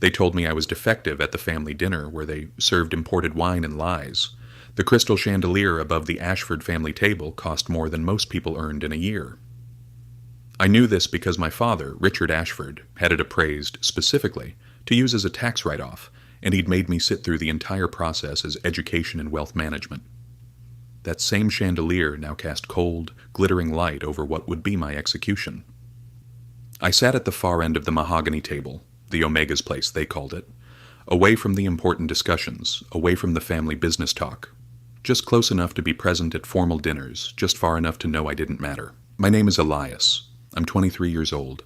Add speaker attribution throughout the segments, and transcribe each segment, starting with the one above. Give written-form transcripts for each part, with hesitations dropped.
Speaker 1: They told me I was defective at the family dinner where they served imported wine and lies. The crystal chandelier above the Ashford family table cost more than most people earned in a year. I knew this because my father, Richard Ashford, had it appraised, specifically, to use as a tax write-off, and he'd made me sit through the entire process as education and wealth management. That same chandelier now cast cold, glittering light over what would be my execution. I sat at the far end of the mahogany table, the Omega's place they called it, away from the important discussions, away from the family business talk. Just close enough to be present at formal dinners, just far enough to know I didn't matter. My name is Elias. I'm 23 years old,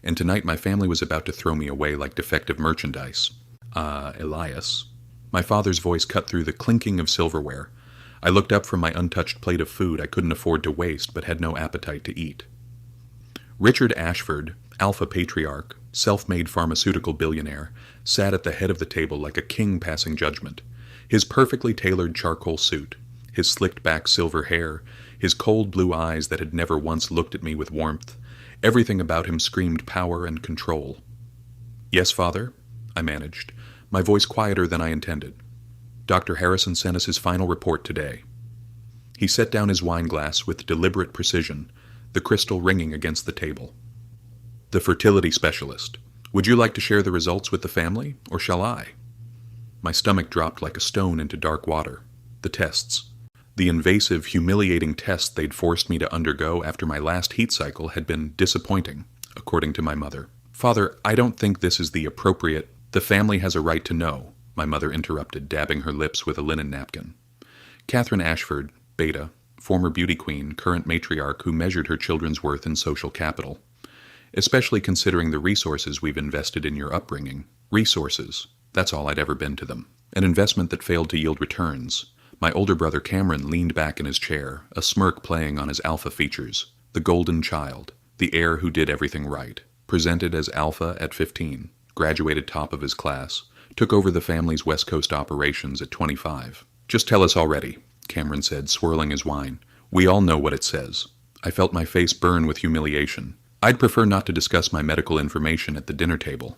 Speaker 1: and tonight my family was about to throw me away like defective merchandise. Elias. My father's voice cut through the clinking of silverware. I looked up from my untouched plate of food I couldn't afford to waste but had no appetite to eat. Richard Ashford, alpha patriarch, self-made pharmaceutical billionaire, sat at the head of the table like a king passing judgment. His perfectly tailored charcoal suit, his slicked-back silver hair, his cold blue eyes that had never once looked at me with warmth, everything about him screamed power and control. "Yes, Father," I managed, my voice quieter than I intended. "Dr. Harrison sent us his final report today." He set down his wine glass with deliberate precision, the crystal ringing against the table. "The fertility specialist. Would you like to share the results with the family, or shall I?" My stomach dropped like a stone into dark water. The tests. The invasive, humiliating tests they'd forced me to undergo after my last heat cycle had been disappointing, according to my mother. "Father, I don't think this is the appropriate—" "The family has a right to know," my mother interrupted, dabbing her lips with a linen napkin. Catherine Ashford, beta, former beauty queen, current matriarch who measured her children's worth in social capital. "Especially considering the resources we've invested in your upbringing." Resources. That's all I'd ever been to them. An investment that failed to yield returns. My older brother Cameron leaned back in his chair, a smirk playing on his alpha features. The golden child, the heir who did everything right. Presented as alpha at 15, graduated top of his class, took over the family's West Coast operations at 25. "Just tell us already," Cameron said, swirling his wine. "We all know what it says." I felt my face burn with humiliation. I'd prefer not to discuss my medical information at the dinner table.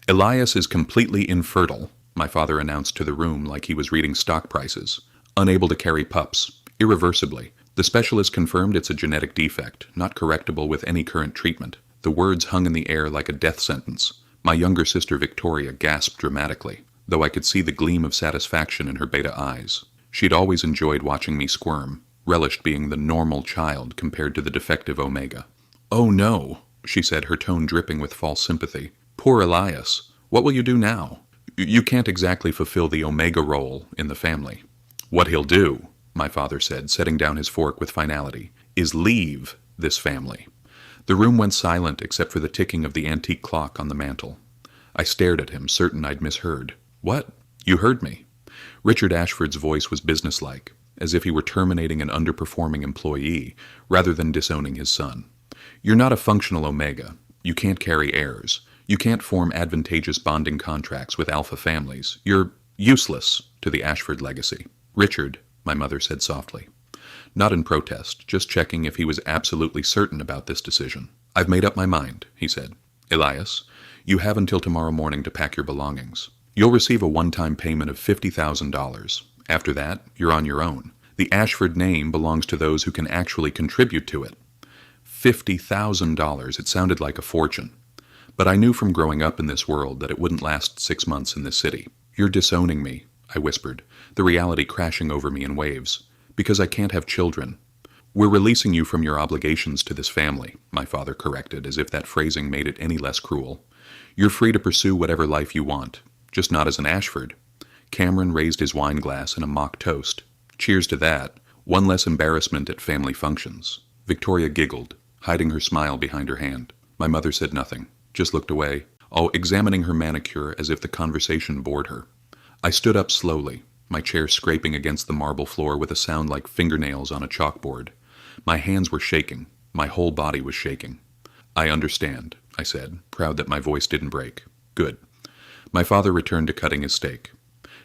Speaker 1: "Elias is completely infertile," my father announced to the room like he was reading stock prices. "Unable to carry pups. Irreversibly. The specialist confirmed it's a genetic defect, not correctable with any current treatment." The words hung in the air like a death sentence. My younger sister Victoria gasped dramatically, though I could see the gleam of satisfaction in her beta eyes. She'd always enjoyed watching me squirm, relished being the normal child compared to the defective Omega. "Oh no," she said, her tone dripping with false sympathy. "Poor Elias. What will you do now? You can't exactly fulfill the Omega role in the family." "What he'll do," my father said, setting down his fork with finality, "is leave this family." The room went silent except for the ticking of the antique clock on the mantel. I stared at him, certain I'd misheard. "What? You heard me." Richard Ashford's voice was businesslike, as if he were terminating an underperforming employee rather than disowning his son. "You're not a functional Omega. You can't carry heirs. You can't form advantageous bonding contracts with alpha families. You're useless to the Ashford legacy." "Richard," my mother said softly. Not in protest, just checking if he was absolutely certain about this decision. "I've made up my mind," he said. "Elias, you have until tomorrow morning to pack your belongings. You'll receive a one-time payment of $50,000. After that, you're on your own. The Ashford name belongs to those who can actually contribute to it." $50,000. It sounded like a fortune. But I knew from growing up in this world that it wouldn't last 6 months in this city. "You're disowning me," I whispered, the reality crashing over me in waves. "Because I can't have children." "We're releasing you from your obligations to this family," my father corrected, as if that phrasing made it any less cruel. "You're free to pursue whatever life you want, just not as an Ashford." Cameron raised his wine glass in a mock toast. "Cheers to that. One less embarrassment at family functions." Victoria giggled, hiding her smile behind her hand. My mother said nothing, just looked away, examining her manicure as if the conversation bored her. I stood up slowly, my chair scraping against the marble floor with a sound like fingernails on a chalkboard. My hands were shaking. My whole body was shaking. "I understand," I said, proud that my voice didn't break. "Good." My father returned to cutting his steak.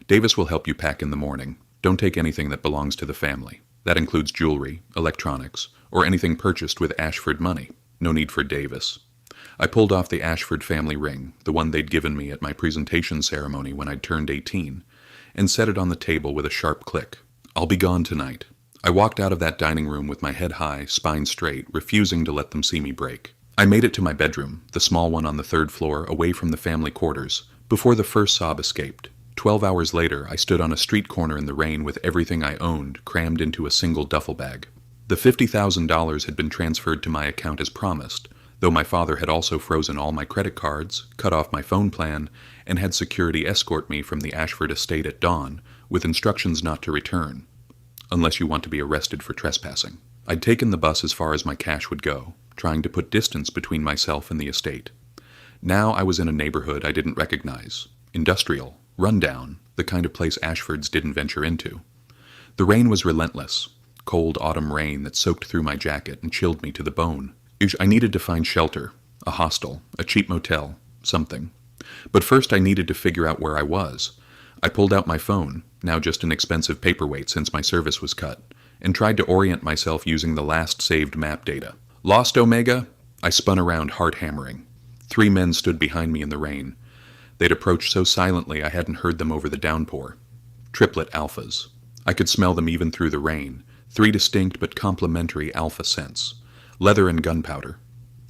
Speaker 1: "Davis will help you pack in the morning. Don't take anything that belongs to the family. That includes jewelry, electronics, or anything purchased with Ashford money. No need for Davis." I pulled off the Ashford family ring, the one they'd given me at my presentation ceremony when I'd turned 18, and set it on the table with a sharp click. "I'll be gone tonight." I walked out of that dining room with my head high, spine straight, refusing to let them see me break. I made it to my bedroom, the small one on the third floor, away from the family quarters, before the first sob escaped. 12 hours later, I stood on a street corner in the rain with everything I owned crammed into a single duffel bag. The $50,000 had been transferred to my account as promised, though my father had also frozen all my credit cards, cut off my phone plan, and had security escort me from the Ashford estate at dawn, with instructions not to return, unless you want to be arrested for trespassing. I'd taken the bus as far as my cash would go, trying to put distance between myself and the estate. Now I was in a neighborhood I didn't recognize. Industrial, rundown, the kind of place Ashfords didn't venture into. The rain was relentless, cold autumn rain that soaked through my jacket and chilled me to the bone. I needed to find shelter, a hostel, a cheap motel, something. But first I needed to figure out where I was. I pulled out my phone, now just an expensive paperweight since my service was cut, and tried to orient myself using the last saved map data. "Lost, Omega?" I spun around, heart hammering. 3 men stood behind me in the rain. They'd approached so silently I hadn't heard them over the downpour. Triplet alphas. I could smell them even through the rain. 3 distinct but complementary alpha scents. Leather and gunpowder.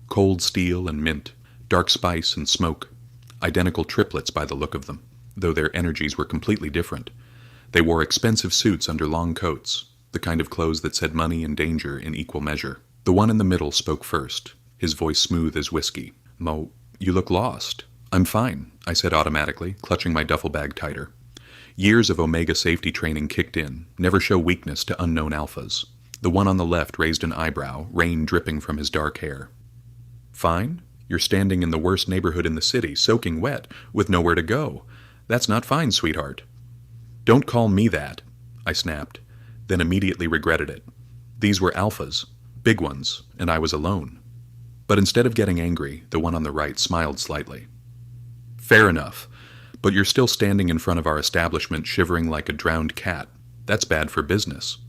Speaker 1: Cold steel and mint. Dark spice and smoke. Identical triplets by the look of them, though their energies were completely different. They wore expensive suits under long coats, the kind of clothes that said money and danger in equal measure. The one in the middle spoke first, his voice smooth as whiskey. "Mo, you look lost." "I'm fine," I said automatically, clutching my duffel bag tighter. Years of Omega safety training kicked in, never show weakness to unknown alphas. The one on the left raised an eyebrow, rain dripping from his dark hair. "Fine? You're standing in the worst neighborhood in the city, soaking wet, with nowhere to go. That's not fine, sweetheart." "Don't call me that," I snapped, then immediately regretted it. These were alphas, big ones, and I was alone. But instead of getting angry, the one on the right smiled slightly. "Fair enough, but you're still standing in front of our establishment shivering like a drowned cat. That's bad for business."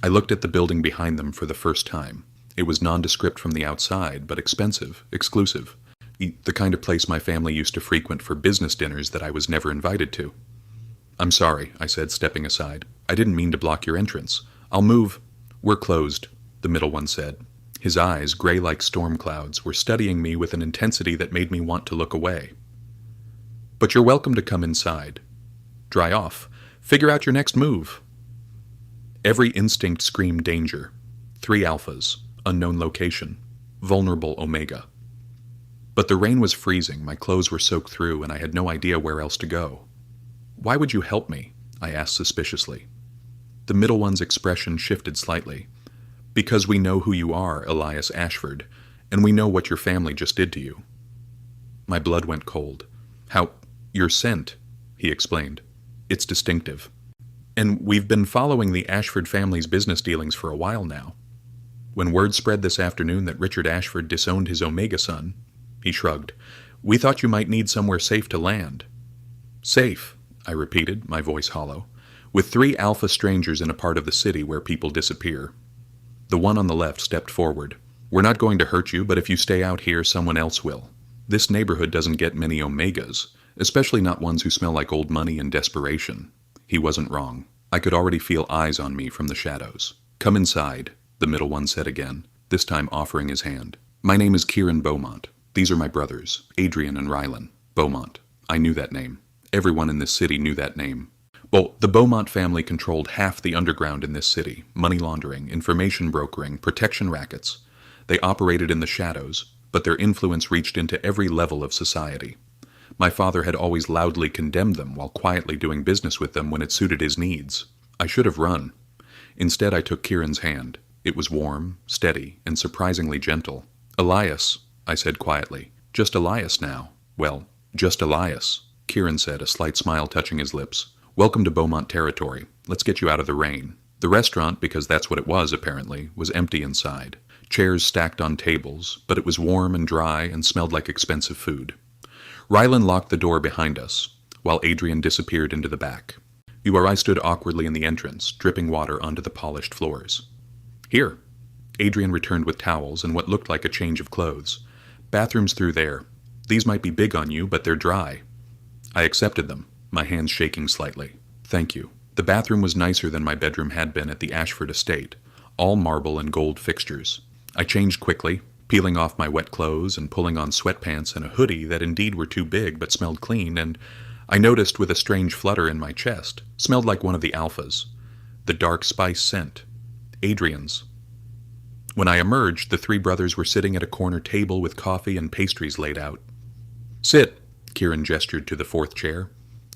Speaker 1: I looked at the building behind them for the first time. It was nondescript from the outside, but expensive, exclusive. The kind of place my family used to frequent for business dinners that I was never invited to. "I'm sorry," I said, stepping aside. "I didn't mean to block your entrance. I'll move." "We're closed," the middle one said. His eyes, gray like storm clouds, were studying me with an intensity that made me want to look away. "But you're welcome to come inside. Dry off. Figure out your next move." Every instinct screamed danger. 3 alphas, unknown location, vulnerable Omega. But the rain was freezing, my clothes were soaked through, and I had no idea where else to go. "Why would you help me?" I asked suspiciously. The middle one's expression shifted slightly. "Because we know who you are, Elias Ashford, and we know what your family just did to you." My blood went cold. Your scent," he explained. "It's distinctive. And we've been following the Ashford family's business dealings for a while now. When word spread this afternoon that Richard Ashford disowned his Omega son," he shrugged, "we thought you might need somewhere safe to land." "Safe," I repeated, my voice hollow, "with 3 alpha strangers in a part of the city where people disappear." The one on the left stepped forward. "We're not going to hurt you, but if you stay out here, someone else will. This neighborhood doesn't get many Omegas, especially not ones who smell like old money and desperation." He wasn't wrong. I could already feel eyes on me from the shadows. "Come inside," the middle one said again, this time offering his hand. "My name is Kieran Beaumont. These are my brothers, Adrian and Rylan. Beaumont. I knew that name. Everyone in this city knew that name. Well, the Beaumont family controlled half the underground in this city, money laundering, information brokering, protection rackets. They operated in the shadows, but their influence reached into every level of society. My father had always loudly condemned them while quietly doing business with them when it suited his needs. I should have run. Instead, I took Kieran's hand. It was warm, steady, and surprisingly gentle. "Elias," I said quietly. "Just Elias now." "Well, just Elias," Kieran said, a slight smile touching his lips. "Welcome to Beaumont territory. Let's get you out of the rain." The restaurant, because that's what it was apparently, was empty inside. Chairs stacked on tables, but it was warm and dry and smelled like expensive food. Rylan locked the door behind us, while Adrian disappeared into the back. I stood awkwardly in the entrance, dripping water onto the polished floors. "Here." Adrian returned with towels and what looked like a change of clothes. Bathrooms through there. These might be big on you, but they're dry. I accepted them, my hands shaking slightly. Thank you. The bathroom was nicer than my bedroom had been at the Ashford estate, all marble and gold fixtures. I changed quickly, peeling off my wet clothes and pulling on sweatpants and a hoodie that indeed were too big but smelled clean, and I noticed with a strange flutter in my chest, smelled like one of the alphas. The dark spice scent. Adrian's. When I emerged, the three brothers were sitting at a corner table with coffee and pastries laid out. Sit, Kieran gestured to the fourth chair.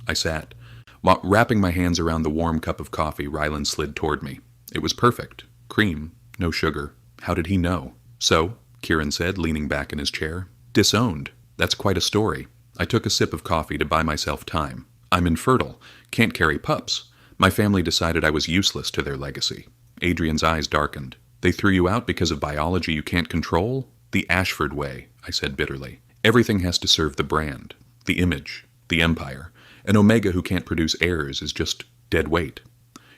Speaker 1: I sat. While wrapping my hands around the warm cup of coffee, Rylan slid toward me. It was perfect. Cream, no sugar. How did he know? So, Kieran said, leaning back in his chair. Disowned. That's quite a story. I took a sip of coffee to buy myself time. I'm infertile. Can't carry pups. My family decided I was useless to their legacy. Adrian's eyes darkened. They threw you out because of biology you can't control? The Ashford way, I said bitterly. Everything has to serve the brand, the image, the empire. An Omega who can't produce heirs is just dead weight.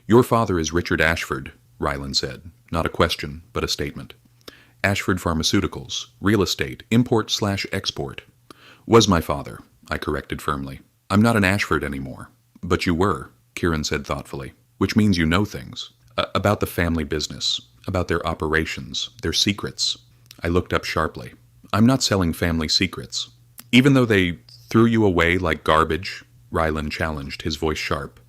Speaker 1: Your father is Richard Ashford, Rylan said. Not a question, but a statement. Ashford Pharmaceuticals, real estate, import/export. Was my father, I corrected firmly. I'm not an Ashford anymore. But you were, Kieran said thoughtfully, which means you know things. About the family business, about their operations, their secrets. I looked up sharply. I'm not selling family secrets. Even though they threw you away like garbage, Rylan challenged, his voice sharp.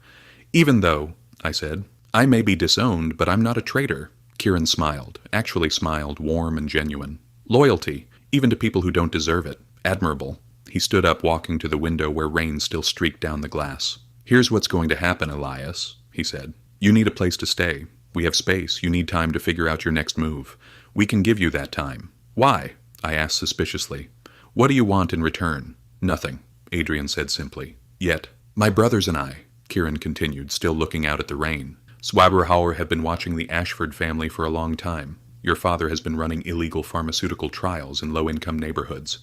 Speaker 1: Even though, I said, I may be disowned, but I'm not a traitor. Kieran smiled, actually smiled, warm and genuine. Loyalty, even to people who don't deserve it. Admirable. He stood up, walking to the window where rain still streaked down the glass. Here's what's going to happen, Elias, he said. You need a place to stay. We have space. You need time to figure out your next move. We can give you that time. Why? I asked suspiciously. What do you want in return? Nothing, Adrian said simply. Yet. My brothers and I, Kieran continued, still looking out at the rain. Swaberhauer have been watching the Ashford family for a long time. Your father has been running illegal pharmaceutical trials in low-income neighborhoods,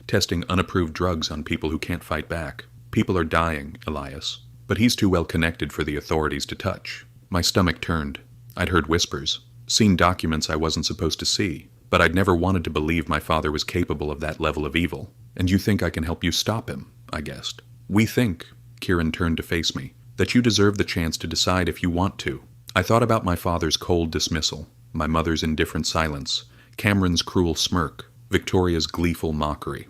Speaker 1: testing unapproved drugs on people who can't fight back. People are dying, Elias. But he's too well connected for the authorities to touch. My stomach turned. I'd heard whispers, seen documents I wasn't supposed to see, but I'd never wanted to believe my father was capable of that level of evil. And you think I can help you stop him, I guessed. We think, Kieran turned to face me, that you deserve the chance to decide if you want to. I thought about my father's cold dismissal, my mother's indifferent silence, Cameron's cruel smirk, Victoria's gleeful mockery.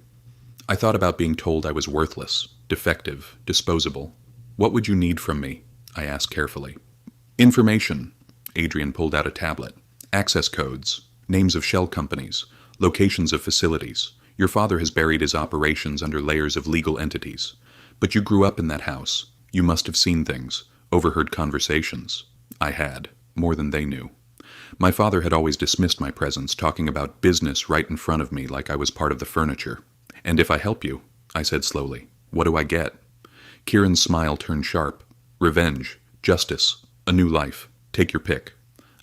Speaker 1: I thought about being told I was worthless, defective, disposable. What would you need from me? I asked carefully. Information. Adrian pulled out a tablet. Access codes, names of shell companies, locations of facilities. Your father has buried his operations under layers of legal entities. But you grew up in that house. You must have seen things, overheard conversations. I had, more than they knew. My father had always dismissed my presence, talking about business right in front of me like I was part of the furniture. And if I help you, I said slowly, what do I get? Kieran's smile turned sharp. Revenge, justice, a new life. Take your pick.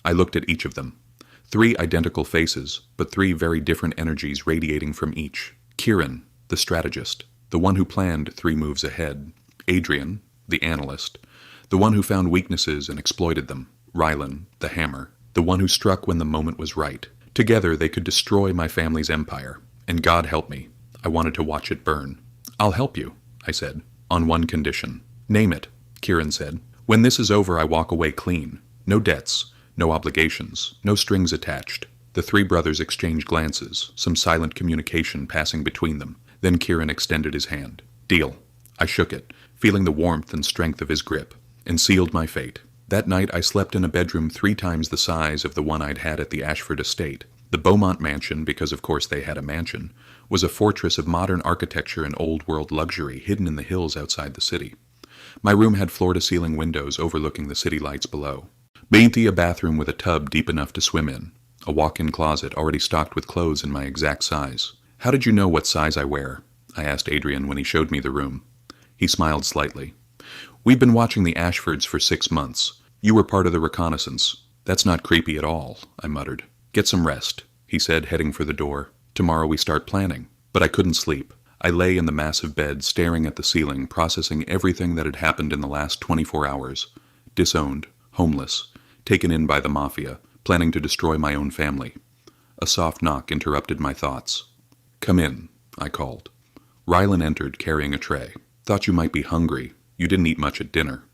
Speaker 1: I looked at each of them. 3 identical faces, but 3 very different energies radiating from each. Kieran, the strategist, the one who planned 3 moves ahead. Adrian, the analyst, the one who found weaknesses and exploited them. Rylan, the hammer, the one who struck when the moment was right. Together they could destroy my family's empire. And God help me, I wanted to watch it burn. I'll help you, I said, on one condition. Name it, Kieran said. When this is over, I walk away clean. No debts, no obligations, no strings attached. The 3 brothers exchanged glances, some silent communication passing between them. Then Kieran extended his hand. Deal. I shook it, feeling the warmth and strength of his grip, and sealed my fate. That night I slept in a bedroom 3 times the size of the one I'd had at the Ashford estate. The Beaumont mansion, because of course they had a mansion, was a fortress of modern architecture and old-world luxury hidden in the hills outside the city. My room had floor-to-ceiling windows overlooking the city lights below. Beneath a bathroom with a tub deep enough to swim in. A walk-in closet already stocked with clothes in my exact size. How did you know what size I wear? I asked Adrian when he showed me the room. He smiled slightly. We've been watching the Ashfords for 6 months. You were part of the reconnaissance. That's not creepy at all, I muttered. Get some rest, he said, heading for the door. Tomorrow we start planning. But I couldn't sleep. I lay in the massive bed, staring at the ceiling, processing everything that had happened in the last 24 hours. Disowned, homeless, taken in by the mafia, planning to destroy my own family. A soft knock interrupted my thoughts. "Come in," I called. Rylan entered carrying a tray. "Thought you might be hungry. You didn't eat much at dinner."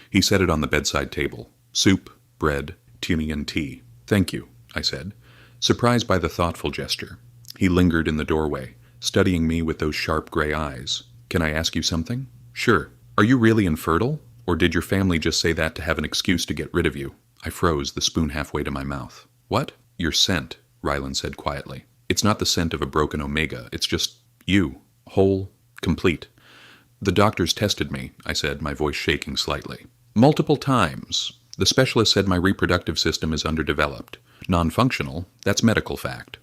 Speaker 1: He set it on the bedside table. "Soup, bread, and tea." "Thank you," I said, surprised by the thoughtful gesture. He lingered in the doorway, studying me with those sharp gray eyes. "Can I ask you something?" "Sure. Are you really infertile? Or did your family just say that to have an excuse to get rid of you?" I froze, the spoon halfway to my mouth. "What?" "Your scent," Rylan said quietly. "It's not the scent of a broken omega. It's just you. Whole. Complete." "The doctors tested me," I said, my voice shaking slightly. "Multiple times. The specialist said my reproductive system is underdeveloped. Non-functional, that's medical fact."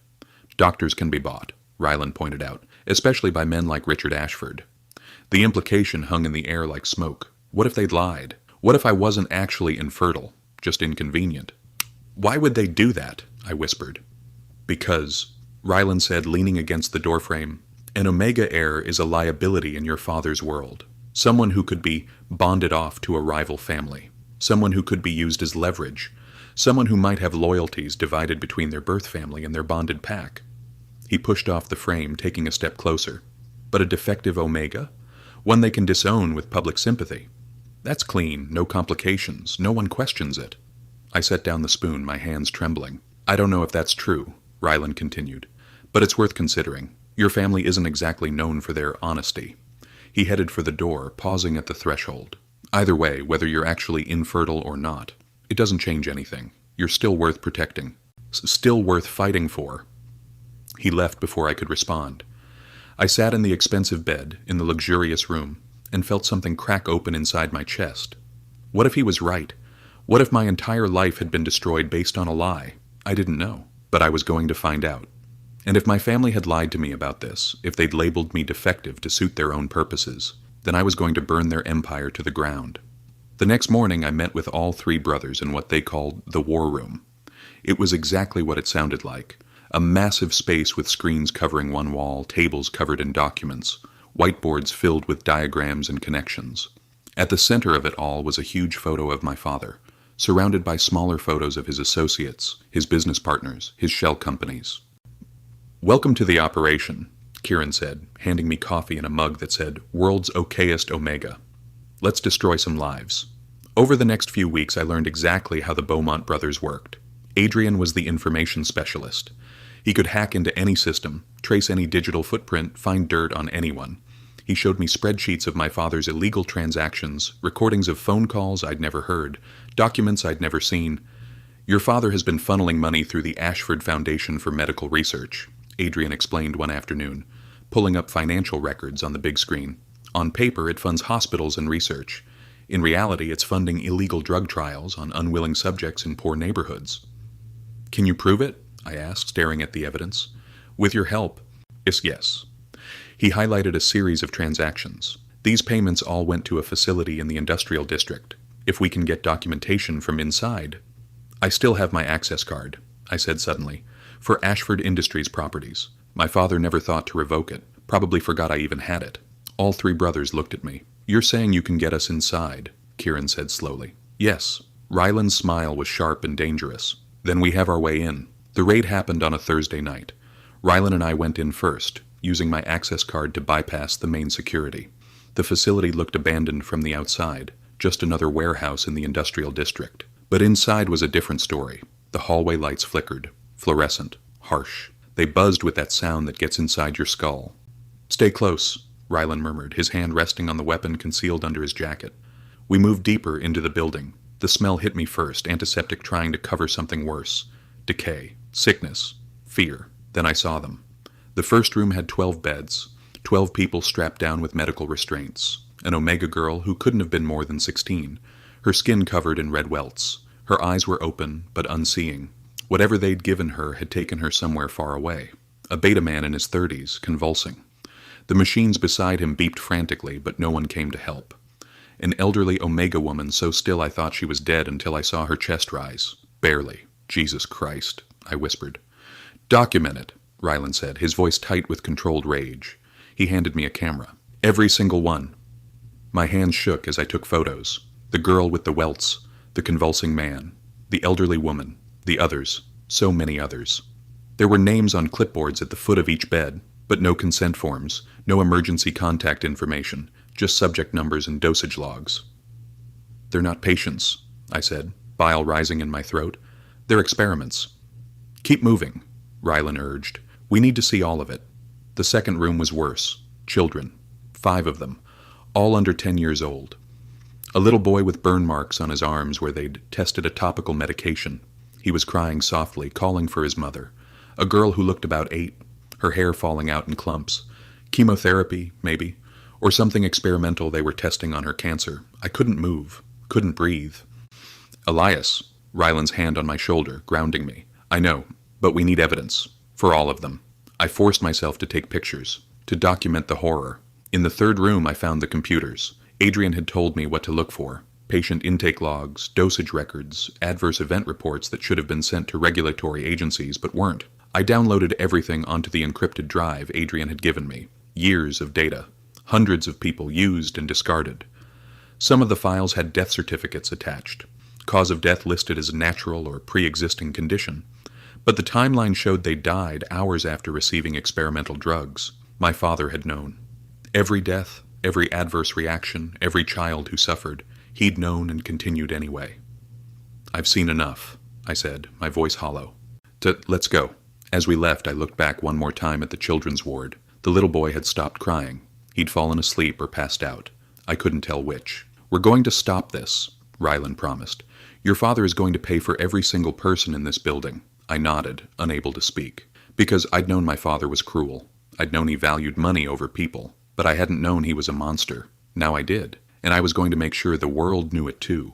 Speaker 1: "Doctors can be bought," Rylan pointed out, "especially by men like Richard Ashford." The implication hung in the air like smoke. What if they'd lied? What if I wasn't actually infertile, just inconvenient? "Why would they do that?" I whispered. "Because," Rylan said, leaning against the doorframe, "an omega heir is a liability in your father's world. Someone who could be bonded off to a rival family. Someone who could be used as leverage. Someone who might have loyalties divided between their birth family and their bonded pack." He pushed off the frame, taking a step closer. "But a defective omega? One they can disown with public sympathy. That's clean, no complications, no one questions it." I set down the spoon, my hands trembling. "I don't know if that's true," Rylan continued, "but it's worth considering. Your family isn't exactly known for their honesty." He headed for the door, pausing at the threshold. "Either way, whether you're actually infertile or not, it doesn't change anything. You're still worth protecting. Still worth fighting for." He left before I could respond. I sat in the expensive bed, in the luxurious room, and felt something crack open inside my chest. What if he was right? What if my entire life had been destroyed based on a lie? I didn't know, but I was going to find out. And if my family had lied to me about this, if they'd labeled me defective to suit their own purposes, then I was going to burn their empire to the ground. The next morning I met with all three brothers in what they called the war room. It was exactly what it sounded like. A massive space with screens covering one wall, tables covered in documents, whiteboards filled with diagrams and connections. At the center of it all was a huge photo of my father, surrounded by smaller photos of his associates, his business partners, his shell companies. "Welcome to the operation," Kieran said, handing me coffee in a mug that said, "World's Okayest Omega. Let's destroy some lives." Over the next few weeks I learned exactly how the Beaumont brothers worked. Adrian was the information specialist. He could hack into any system, trace any digital footprint, find dirt on anyone. He showed me spreadsheets of my father's illegal transactions, recordings of phone calls I'd never heard, documents I'd never seen. "Your father has been funneling money through the Ashford Foundation for Medical Research," Adrian explained one afternoon, pulling up financial records on the big screen. "On paper, it funds hospitals and research. In reality, it's funding illegal drug trials on unwilling subjects in poor neighborhoods." "Can you prove it?" I asked, staring at the evidence. "With your help." Yes. He highlighted a series of transactions. "These payments all went to a facility in the industrial district. If we can get documentation from inside—" "I still have my access card," I said suddenly, "for Ashford Industries properties. My father never thought to revoke it, probably forgot I even had it." All three brothers looked at me. "You're saying you can get us inside," Kieran said slowly. "Yes." Ryland's smile was sharp and dangerous. "Then we have our way in." The raid happened on a Thursday night. Rylan and I went in first, using my access card to bypass the main security. The facility looked abandoned from the outside, just another warehouse in the industrial district. But inside was a different story. The hallway lights flickered, fluorescent, harsh. They buzzed with that sound that gets inside your skull. "Stay close," Rylan murmured, his hand resting on the weapon concealed under his jacket. We moved deeper into the building. The smell hit me first, antiseptic trying to cover something worse. Decay, sickness, fear. Then I saw them. The first room had 12 beds, 12 people strapped down with medical restraints. An Omega girl who couldn't have been more than 16, her skin covered in red welts. Her eyes were open, but unseeing. Whatever they'd given her had taken her somewhere far away. A beta man in his 30s, convulsing. The machines beside him beeped frantically, but no one came to help. An elderly Omega woman so still I thought she was dead until I saw her chest rise. Barely. "Jesus Christ," I whispered. "Document it," Rylan said, his voice tight with controlled rage. He handed me a camera. "Every single one." My hands shook as I took photos. The girl with the welts, the convulsing man, the elderly woman, the others, so many others. There were names on clipboards at the foot of each bed. But no consent forms, no emergency contact information, just subject numbers and dosage logs. They're not patients, I said, bile rising in my throat. They're experiments. Keep moving, Rylan urged. We need to see all of it. The second room was worse. Children. 5 of them. All under 10 years old. A little boy with burn marks on his arms where they'd tested a topical medication. He was crying softly, calling for his mother. A girl who looked about 8, her hair falling out in clumps. Chemotherapy, maybe. Or something experimental they were testing on her cancer. I couldn't move. Couldn't breathe. Elias, Rylan's hand on my shoulder, grounding me. I know, but we need evidence. For all of them. I forced myself to take pictures. To document the horror. In the third room I found the computers. Adrian had told me what to look for. Patient intake logs, dosage records, adverse event reports that should have been sent to regulatory agencies but weren't. I downloaded everything onto the encrypted drive Adrian had given me. Years of data. Hundreds of people used and discarded. Some of the files had death certificates attached. Cause of death listed as a natural or pre-existing condition. But the timeline showed they died hours after receiving experimental drugs. My father had known. Every death, every adverse reaction, every child who suffered, he'd known and continued anyway. I've seen enough, I said, my voice hollow. Let's go. As we left, I looked back one more time at the children's ward. The little boy had stopped crying. He'd fallen asleep or passed out. I couldn't tell which. We're going to stop this, Rylan promised. Your father is going to pay for every single person in this building. I nodded, unable to speak. Because I'd known my father was cruel. I'd known he valued money over people. But I hadn't known he was a monster. Now I did. And I was going to make sure the world knew it too.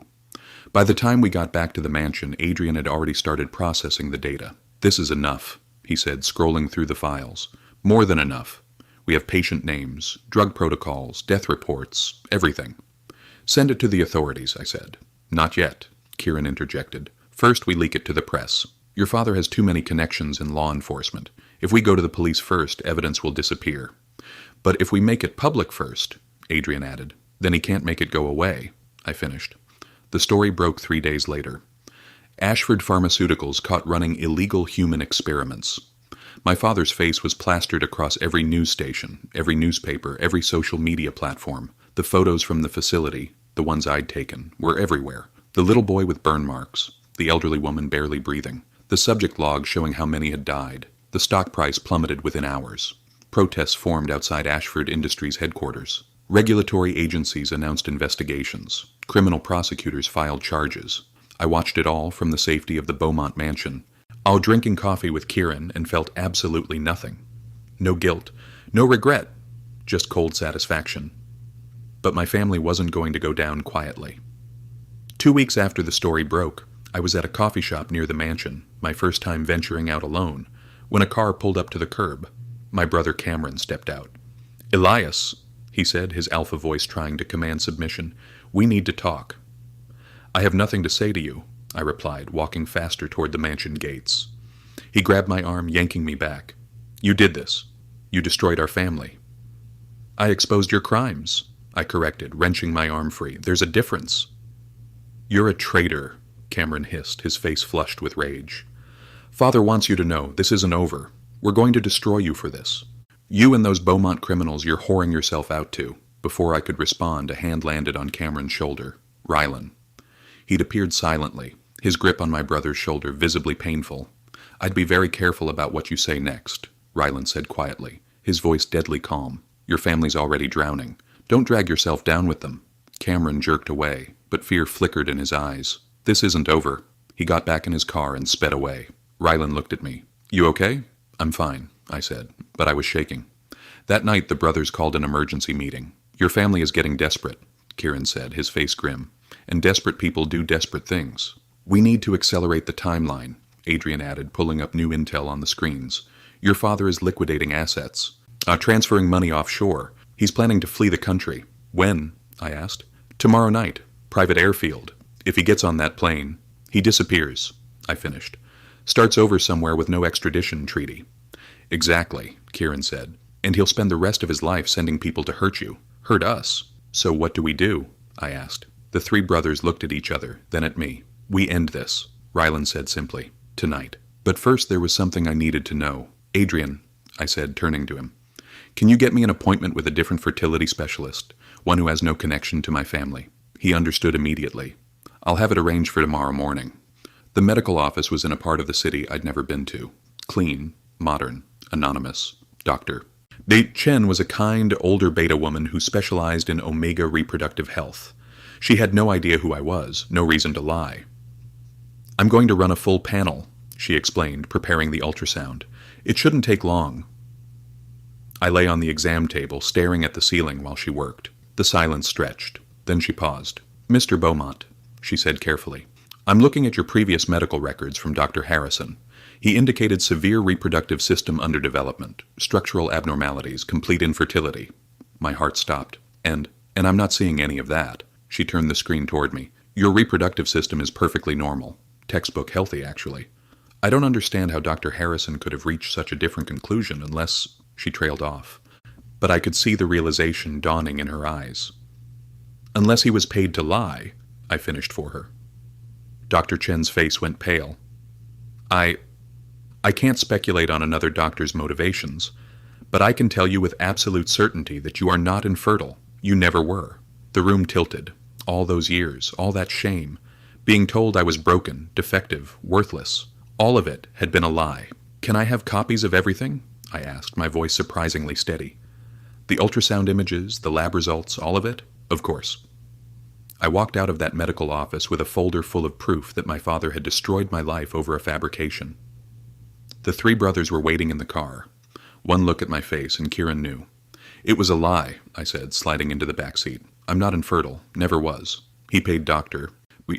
Speaker 1: By the time we got back to the mansion, Adrian had already started processing the data. This is enough, he said, scrolling through the files. More than enough. We have patient names, drug protocols, death reports, everything. Send it to the authorities, I said. Not yet, Kieran interjected. First we leak it to the press. Your father has too many connections in law enforcement. If we go to the police first, evidence will disappear. But if we make it public first, Adrian added, then he can't make it go away, I finished. The story broke 3 days later. Ashford Pharmaceuticals caught running illegal human experiments. My father's face was plastered across every news station, every newspaper, every social media platform. The photos from the facility, the ones I'd taken, were everywhere. The little boy with burn marks, the elderly woman barely breathing, the subject log showing how many had died. The stock price plummeted within hours. Protests formed outside Ashford Industries headquarters. Regulatory agencies announced investigations. Criminal prosecutors filed charges. I watched it all from the safety of the Beaumont mansion. I was drinking coffee with Kieran and felt absolutely nothing. No guilt, no regret, just cold satisfaction. But my family wasn't going to go down quietly. 2 weeks after the story broke, I was at a coffee shop near the mansion, my first time venturing out alone, when a car pulled up to the curb. My brother Cameron stepped out. "Elias," he said, his alpha voice trying to command submission, "we need to talk." "I have nothing to say to you," I replied, walking faster toward the mansion gates. He grabbed my arm, yanking me back. "You did this. You destroyed our family." "I exposed your crimes," I corrected, wrenching my arm free. "There's a difference." "You're a traitor," Cameron hissed, his face flushed with rage. "Father wants you to know this isn't over. We're going to destroy you for this. You and those Beaumont criminals you're whoring yourself out to." Before I could respond, a hand landed on Cameron's shoulder. Rylan. He'd appeared silently, his grip on my brother's shoulder visibly painful. "I'd be very careful about what you say next," Rylan said quietly, his voice deadly calm. "Your family's already drowning. Don't drag yourself down with them." Cameron jerked away, but fear flickered in his eyes. "This isn't over." He got back in his car and sped away. Rylan looked at me. "You okay?" "I'm fine," I said, but I was shaking. That night the brothers called an emergency meeting. "Your family is getting desperate," Kieran said, his face grim. "And desperate people do desperate things." "We need to accelerate the timeline," Adrian added, pulling up new intel on the screens. "Your father is liquidating assets. Transferring money offshore. He's planning to flee the country." "When?" I asked. "Tomorrow night. Private airfield. If he gets on that plane, he disappears," I finished. "Starts over somewhere with no extradition treaty." "Exactly," Kieran said. "And he'll spend the rest of his life sending people to hurt you. Hurt us. So what do we do?" I asked. The three brothers looked at each other, then at me. "We end this," Rylan said simply. "Tonight. But first there was something I needed to know." "Adrian," I said, turning to him. Can you get me an appointment with a different fertility specialist, one who has no connection to my family? He understood immediately. I'll have it arranged for tomorrow morning. The medical office was in a part of the city I'd never been to. Clean, modern, anonymous, doctor. Date Chen was a kind, older beta woman who specialized in omega reproductive health. She had no idea who I was, no reason to lie. I'm going to run a full panel, she explained, preparing the ultrasound. It shouldn't take long. I lay on the exam table, staring at the ceiling while she worked. The silence stretched. Then she paused. Mr. Beaumont, she said carefully, I'm looking at your previous medical records from Dr. Harrison. He indicated severe reproductive system underdevelopment, structural abnormalities, complete infertility. My heart stopped. And I'm not seeing any of that. She turned the screen toward me. Your reproductive system is perfectly normal. Textbook healthy, actually. I don't understand how Dr. Harrison could have reached such a different conclusion unless... She trailed off. But I could see the realization dawning in her eyes. Unless he was paid to lie, I finished for her. Dr. Chen's face went pale. I can't speculate on another doctor's motivations, but I can tell you with absolute certainty that you are not infertile. You never were. The room tilted. All those years, all that shame, being told I was broken, defective, worthless, all of it had been a lie. Can I have copies of everything? I asked, my voice surprisingly steady. The ultrasound images, the lab results, all of it? Of course. I walked out of that medical office with a folder full of proof that my father had destroyed my life over a fabrication. The three brothers were waiting in the car. One look at my face, and Kieran knew. It was a lie, I said, sliding into the back seat. I'm not infertile. Never was. He paid Dr.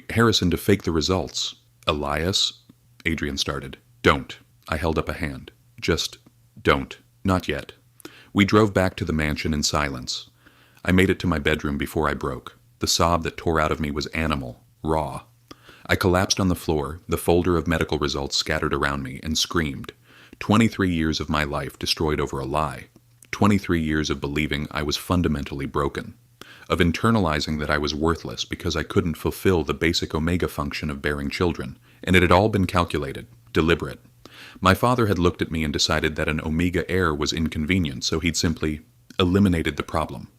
Speaker 1: Harrison to fake the results. Elias? Adrian started. Don't. I held up a hand. Just don't. Not yet. We drove back to the mansion in silence. I made it to my bedroom before I broke. The sob that tore out of me was animal, raw. I collapsed on the floor, the folder of medical results scattered around me, and screamed. 23 years of my life destroyed over a lie. 23 years of believing I was fundamentally broken. Of internalizing that I was worthless because I couldn't fulfill the basic omega function of bearing children. And it had all been calculated, deliberate. My father had looked at me and decided that an omega heir was inconvenient, so he'd simply eliminated the problem.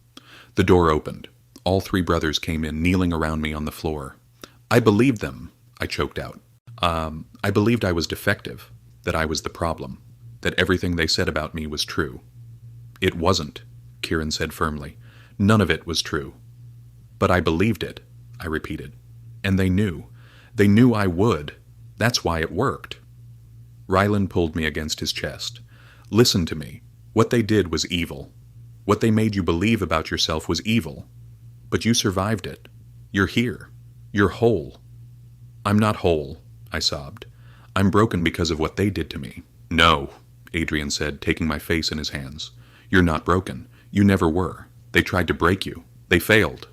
Speaker 1: The door opened. All three brothers came in, kneeling around me on the floor. I believed them, I choked out. I believed I was defective, that I was the problem, that everything they said about me was true. It wasn't, Kieran said firmly. None of it was true. But I believed it, I repeated. And they knew. They knew I would. That's why it worked. Ryland pulled me against his chest. Listen to me. What they did was evil. What they made you believe about yourself was evil. But you survived it. You're here. You're whole. I'm not whole, I sobbed. I'm broken because of what they did to me. No, Adrian said, taking my face in his hands. You're not broken. You never were. They tried to break you. They failed.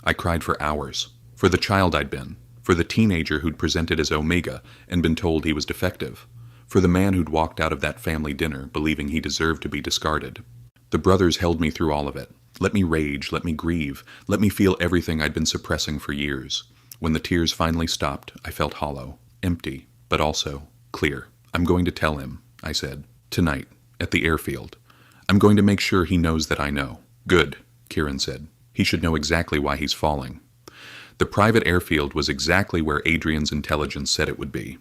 Speaker 1: I cried for hours. For the child I'd been. For the teenager who'd presented as Omega and been told he was defective. For the man who'd walked out of that family dinner believing he deserved to be discarded. The brothers held me through all of it. Let me rage, let me grieve, let me feel everything I'd been suppressing for years. When the tears finally stopped, I felt hollow, empty, but also clear. I'm going to tell him, I said, tonight, at the airfield. I'm going to make sure he knows that I know. Good, Kieran said. He should know exactly why he's falling. The private airfield was exactly where Adrian's intelligence said it would be.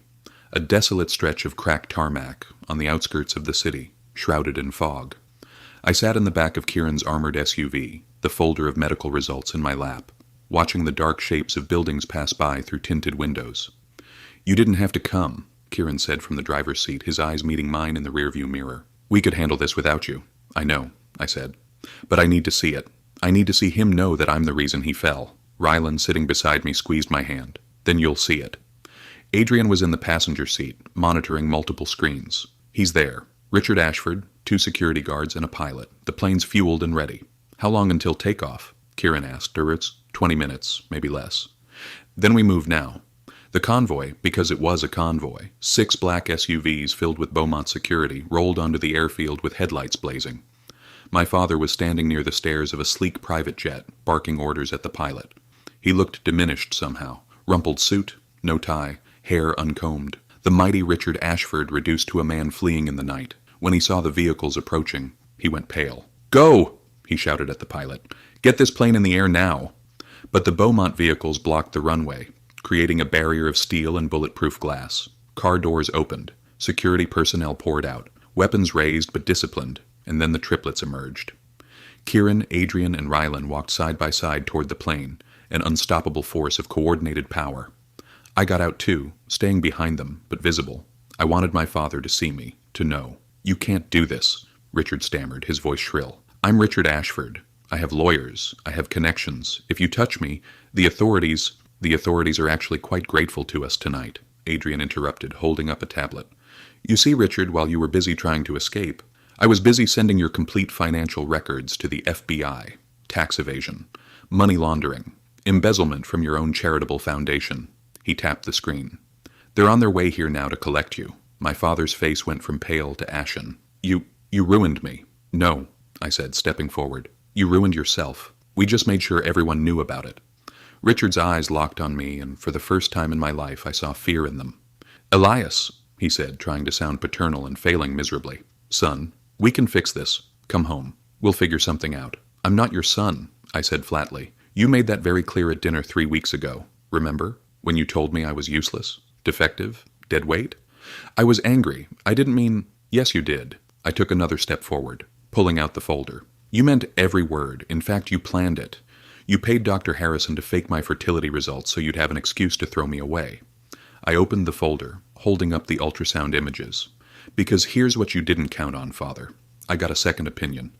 Speaker 1: A desolate stretch of cracked tarmac on the outskirts of the city, shrouded in fog. I sat in the back of Kieran's armored SUV, the folder of medical results in my lap, watching the dark shapes of buildings pass by through tinted windows. You didn't have to come, Kieran said from the driver's seat, his eyes meeting mine in the rearview mirror. We could handle this without you. I know, I said. But I need to see it. I need to see him know that I'm the reason he fell. Ryland, sitting beside me, squeezed my hand. Then you'll see it. Adrian was in the passenger seat, monitoring multiple screens. He's there. Richard Ashford, 2 security guards, and a pilot. The plane's fueled and ready. How long until takeoff? Kieran asked. It's 20 minutes, maybe less. Then we move now. The convoy, because it was a convoy, 6 black SUVs filled with Beaumont security, rolled onto the airfield with headlights blazing. My father was standing near the stairs of a sleek private jet, barking orders at the pilot. He looked diminished somehow. Rumpled suit, no tie, hair uncombed. The mighty Richard Ashford reduced to a man fleeing in the night. When he saw the vehicles approaching, he went pale. "Go!" he shouted at the pilot. "Get this plane in the air now!" But the Beaumont vehicles blocked the runway, creating a barrier of steel and bulletproof glass. Car doors opened. Security personnel poured out, weapons raised but disciplined, and then the triplets emerged. Kieran, Adrian, and Rylan walked side by side toward the plane, an unstoppable force of coordinated power. I got out too, staying behind them, but visible. I wanted my father to see me, to know. "You can't do this," Richard stammered, his voice shrill. "I'm Richard Ashford. I have lawyers. I have connections. If you touch me, the authorities are actually quite grateful to us tonight," Adrian interrupted, holding up a tablet. "You see, Richard, while you were busy trying to escape, I was busy sending your complete financial records to the FBI. Tax evasion, money laundering, embezzlement from your own charitable foundation." He tapped the screen. "They're on their way here now to collect you." My father's face went from pale to ashen. You ruined me." "No," I said, stepping forward. "You ruined yourself. We just made sure everyone knew about it." Richard's eyes locked on me, and for the first time in my life I saw fear in them. "Elias," he said, trying to sound paternal and failing miserably. "Son, we can fix this. Come home. We'll figure something out." "I'm not your son," I said flatly. "You made that very clear at dinner 3 weeks ago. Remember? When you told me I was useless, defective, dead weight? I was angry. I didn't mean—" "Yes, you did." I took another step forward, pulling out the folder. "You meant every word. In fact, you planned it. You paid Dr. Harrison to fake my fertility results so you'd have an excuse to throw me away." I opened the folder, holding up the ultrasound images. "Because here's what you didn't count on, Father. I got a second opinion.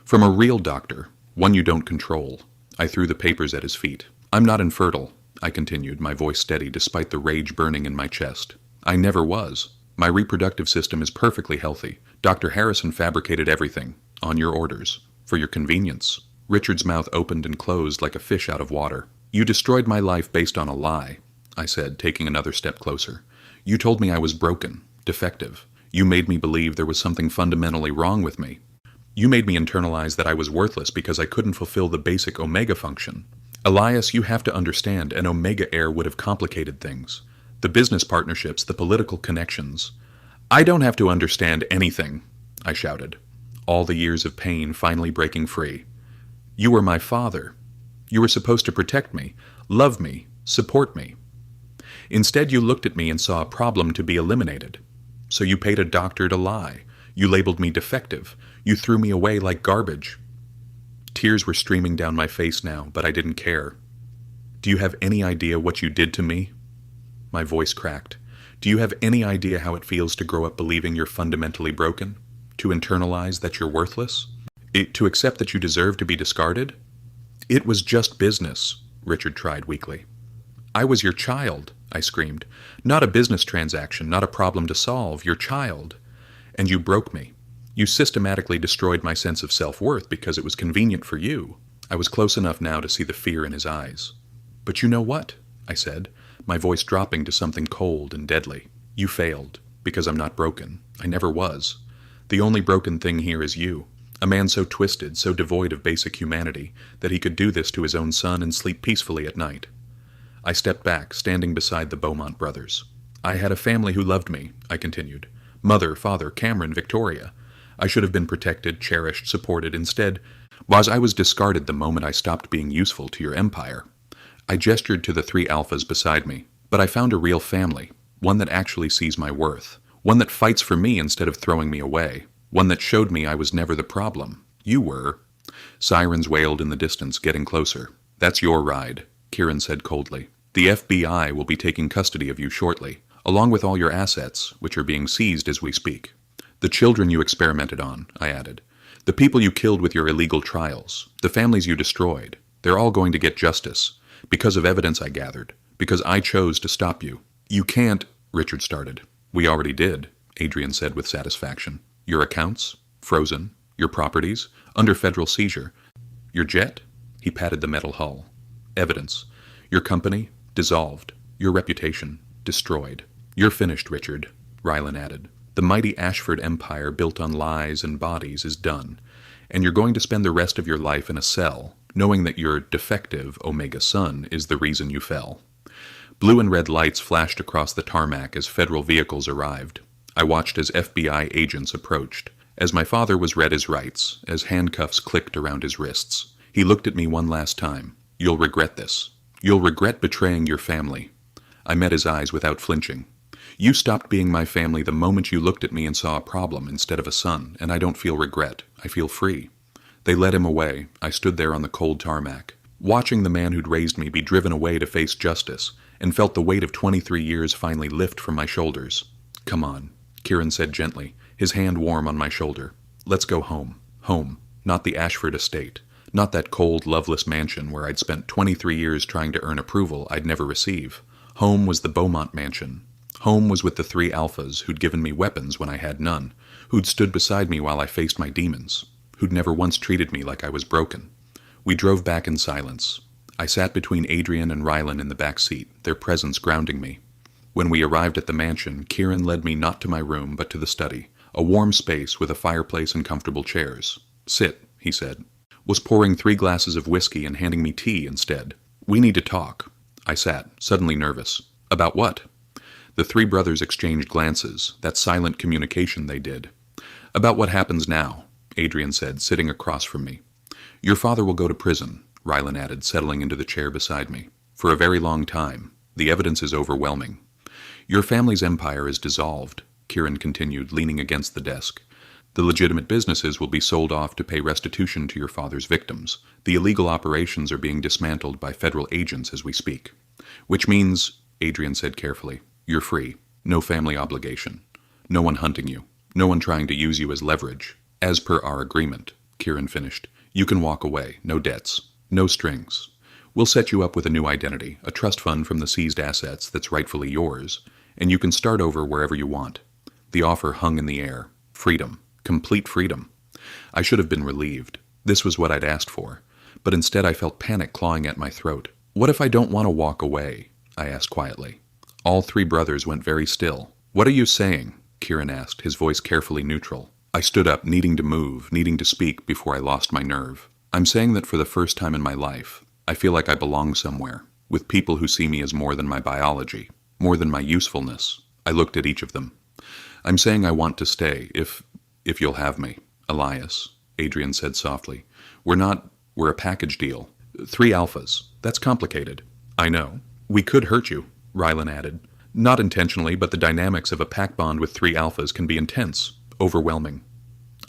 Speaker 1: From a real doctor, one you don't control." I threw the papers at his feet. "I'm not infertile," I continued, my voice steady despite the rage burning in my chest. "I never was. My reproductive system is perfectly healthy. Dr. Harrison fabricated everything, on your orders, for your convenience." Richard's mouth opened and closed like a fish out of water. "You destroyed my life based on a lie," I said, taking another step closer. "You told me I was broken, defective. You made me believe there was something fundamentally wrong with me. You made me internalize that I was worthless because I couldn't fulfill the basic omega function. Elias, you have to understand, an omega heir would have complicated things. The business partnerships, the political connections." "I don't have to understand anything," I shouted, all the years of pain finally breaking free. "You were my father. You were supposed to protect me, love me, support me. Instead, you looked at me and saw a problem to be eliminated. So you paid a doctor to lie. You labeled me defective. You threw me away like garbage." Tears were streaming down my face now, but I didn't care. "Do you have any idea what you did to me?" My voice cracked. "Do you have any idea how it feels to grow up believing you're fundamentally broken? To internalize that you're worthless? To accept that you deserve to be discarded?" "It was just business," Richard tried weakly. "I was your child," I screamed. "Not a business transaction, not a problem to solve, your child. And you broke me. You systematically destroyed my sense of self-worth because it was convenient for you." I was close enough now to see the fear in his eyes. "But you know what?" I said, my voice dropping to something cold and deadly. "You failed, because I'm not broken. I never was. The only broken thing here is you. A man so twisted, so devoid of basic humanity, that he could do this to his own son and sleep peacefully at night." I stepped back, standing beside the Beaumont brothers. "I had a family who loved me," I continued. "Mother, father, Cameron, Victoria. I should have been protected, cherished, supported. Instead, I was discarded the moment I stopped being useful to your empire." I gestured to the 3 alphas beside me. "But I found a real family, one that actually sees my worth, one that fights for me instead of throwing me away, one that showed me I was never the problem. You were." Sirens wailed in the distance, getting closer. "That's your ride," Kieran said coldly. "The FBI will be taking custody of you shortly, along with all your assets, which are being seized as we speak. The children you experimented on," I added. "The people you killed with your illegal trials, the families you destroyed, they're all going to get justice, because of evidence I gathered, because I chose to stop you." "You can't," Richard started. "We already did," Adrian said with satisfaction. "Your accounts? Frozen. Your properties? Under federal seizure. Your jet?" He patted the metal hull. "Evidence. Your company? Dissolved. Your reputation? Destroyed." "You're finished, Richard," Rylan added. "The mighty Ashford empire built on lies and bodies is done, and you're going to spend the rest of your life in a cell, knowing that your defective Omega son is the reason you fell." Blue and red lights flashed across the tarmac as federal vehicles arrived. I watched as FBI agents approached. As my father was read his rights, as handcuffs clicked around his wrists, he looked at me one last time. "You'll regret this. You'll regret betraying your family." I met his eyes without flinching. "You stopped being my family the moment you looked at me and saw a problem instead of a son, and I don't feel regret. I feel free." They led him away. I stood there on the cold tarmac, watching the man who'd raised me be driven away to face justice, and felt the weight of 23 years finally lift from my shoulders. "Come on," Kieran said gently, his hand warm on my shoulder. "Let's go home. Home. Not the Ashford estate. Not that cold, loveless mansion where I'd spent 23 years trying to earn approval I'd never receive. Home was the Beaumont mansion. Home was with the 3 alphas who'd given me weapons when I had none, who'd stood beside me while I faced my demons, who'd never once treated me like I was broken. We drove back in silence. I sat between Adrian and Rylan in the back seat, their presence grounding me. When we arrived at the mansion, Kieran led me not to my room but to the study, a warm space with a fireplace and comfortable chairs. "Sit," he said. Was pouring 3 glasses of whiskey and handing me tea instead. "We need to talk." I sat, suddenly nervous. "About what?" The 3 brothers exchanged glances, that silent communication they did. "About what happens now," Adrian said, sitting across from me. "Your father will go to prison," Rylan added, settling into the chair beside me. "For a very long time. The evidence is overwhelming." "Your family's empire is dissolved," Kieran continued, leaning against the desk. "The legitimate businesses will be sold off to pay restitution to your father's victims. The illegal operations are being dismantled by federal agents as we speak. Which means," Adrian said carefully, "you're free. No family obligation. No one hunting you. No one trying to use you as leverage. As per our agreement," Kieran finished. "You can walk away. No debts. No strings. We'll set you up with a new identity, a trust fund from the seized assets that's rightfully yours, and you can start over wherever you want." The offer hung in the air. Freedom. Complete freedom. I should have been relieved. This was what I'd asked for. But instead I felt panic clawing at my throat. "What if I don't want to walk away?" I asked quietly. All 3 brothers went very still. "What are you saying?" Kieran asked, his voice carefully neutral. I stood up, needing to move, needing to speak before I lost my nerve. "I'm saying that for the first time in my life, I feel like I belong somewhere, with people who see me as more than my biology, more than my usefulness." I looked at each of them. "I'm saying I want to stay, if you'll have me." "Elias," Adrian said softly. We're a package deal. 3 alphas. That's complicated." "I know. We could hurt you," Rylan added. "Not intentionally, but the dynamics of a pack bond with 3 alphas can be intense, overwhelming."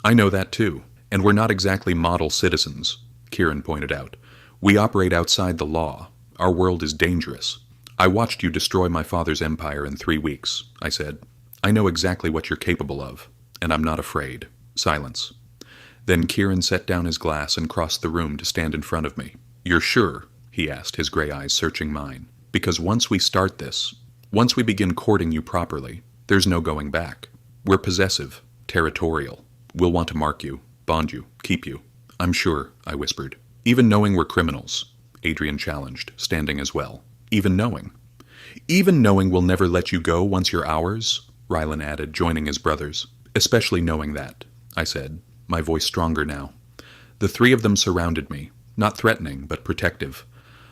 Speaker 1: "I know that too. And we're not exactly model citizens," Kieran pointed out. "We operate outside the law. Our world is dangerous. I watched you destroy my father's empire in 3 weeks," I said. "I know exactly what you're capable of, and I'm not afraid." Silence. Then Kieran set down his glass and crossed the room to stand in front of me. "You're sure?" he asked, his gray eyes searching mine. "Because once we start this, once we begin courting you properly, there's no going back. We're possessive, territorial. We'll want to mark you, bond you, keep you." "I'm sure," I whispered. "Even knowing we're criminals," Adrian challenged, standing as well. "Even knowing." "Even knowing we'll never let you go once you're ours," Rylan added, joining his brothers. "Especially knowing that," I said, my voice stronger now. The 3 of them surrounded me, not threatening, but protective.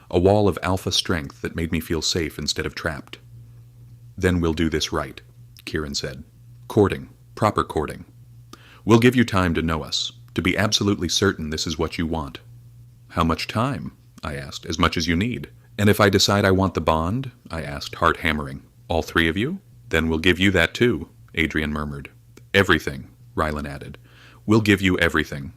Speaker 1: A wall of alpha strength that made me feel safe instead of trapped. "Then we'll do this right," Kieran said. "Courting. Proper courting. We'll give you time to know us, to be absolutely certain this is what you want." "How much time?" I asked. "As much as you need." "And if I decide I want the bond?" I asked, heart hammering. "All 3 of you?" "Then we'll give you that too," Adrian murmured. "Everything," Rylan added. "We'll give you everything."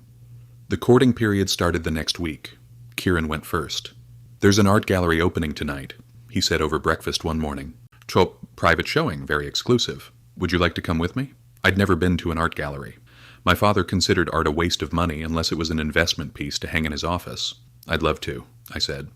Speaker 1: The courting period started the next week. Kieran went first. "There's an art gallery opening tonight," he said over breakfast one morning. Private showing, very exclusive. Would you like to come with me?" I'd never been to an art gallery. My father considered art a waste of money unless it was an investment piece to hang in his office. "I'd love to," I said.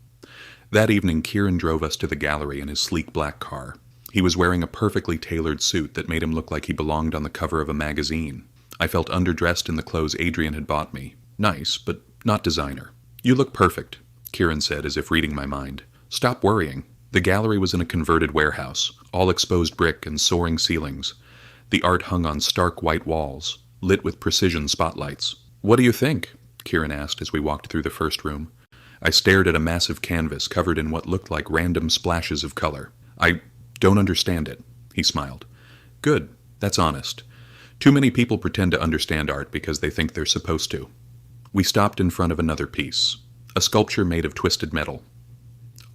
Speaker 1: That evening, Kieran drove us to the gallery in his sleek black car. He was wearing a perfectly tailored suit that made him look like he belonged on the cover of a magazine. I felt underdressed in the clothes Adrian had bought me. Nice, but not designer. "You look perfect," Kieran said, as if reading my mind. "Stop worrying." The gallery was in a converted warehouse, all exposed brick and soaring ceilings. The art hung on stark white walls, lit with precision spotlights. "What do you think?" Kieran asked as we walked through the first room. I stared at a massive canvas covered in what looked like random splashes of color. "I don't understand it," he smiled. "Good. That's honest. Too many people pretend to understand art because they think they're supposed to. We stopped in front of another piece, a sculpture made of twisted metal.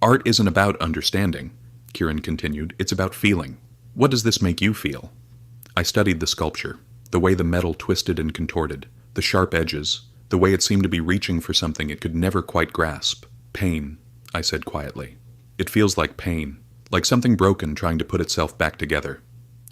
Speaker 1: Art isn't about understanding, Kieran continued. It's about feeling. What does this make you feel? I studied the sculpture, the way the metal twisted and contorted, the sharp edges, the way it seemed to be reaching for something it could never quite grasp. Pain, I said quietly. It feels like pain, like something broken trying to put itself back together.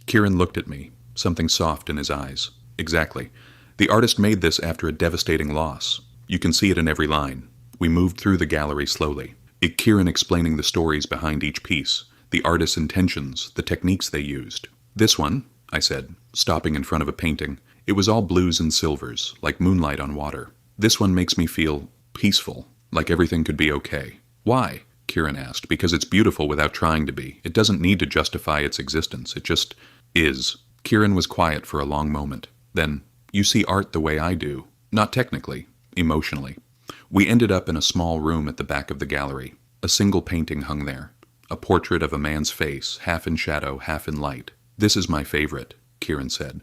Speaker 1: Kieran looked at me, something soft in his eyes. Exactly. The artist made this after a devastating loss. You can see it in every line. We moved through the gallery slowly, Kieran explaining the stories behind each piece, the artist's intentions, the techniques they used. This one, I said, stopping in front of a painting, it was all blues and silvers, like moonlight on water. This one makes me feel peaceful, like everything could be okay. Why? Kieran asked. Because it's beautiful without trying to be. It doesn't need to justify its existence. It just is. Kieran was quiet for a long moment. Then, you see art the way I do. Not technically, emotionally. We ended up in a small room at the back of the gallery. A single painting hung there. A portrait of a man's face, half in shadow, half in light. This is my favorite, Kieran said.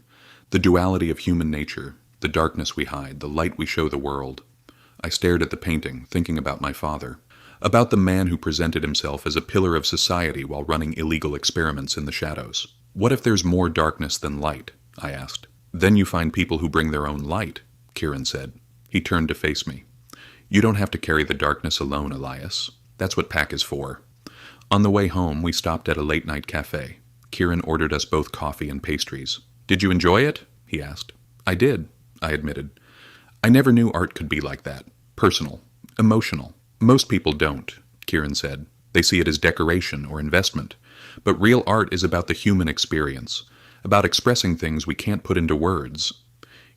Speaker 1: The duality of human nature, the darkness we hide, the light we show the world. I stared at the painting, thinking about my father. About the man who presented himself as a pillar of society while running illegal experiments in the shadows. What if there's more darkness than light? I asked. Then you find people who bring their own light, Kieran said. He turned to face me. You don't have to carry the darkness alone, Elias. That's what PAC is for. On the way home, we stopped at a late-night cafe. Kieran ordered us both coffee and pastries. Did you enjoy it? He asked. I did, I admitted. I never knew art could be like that. Personal. Emotional. Most people don't, Kieran said. They see it as decoration or investment. But real art is about the human experience, about expressing things we can't put into words.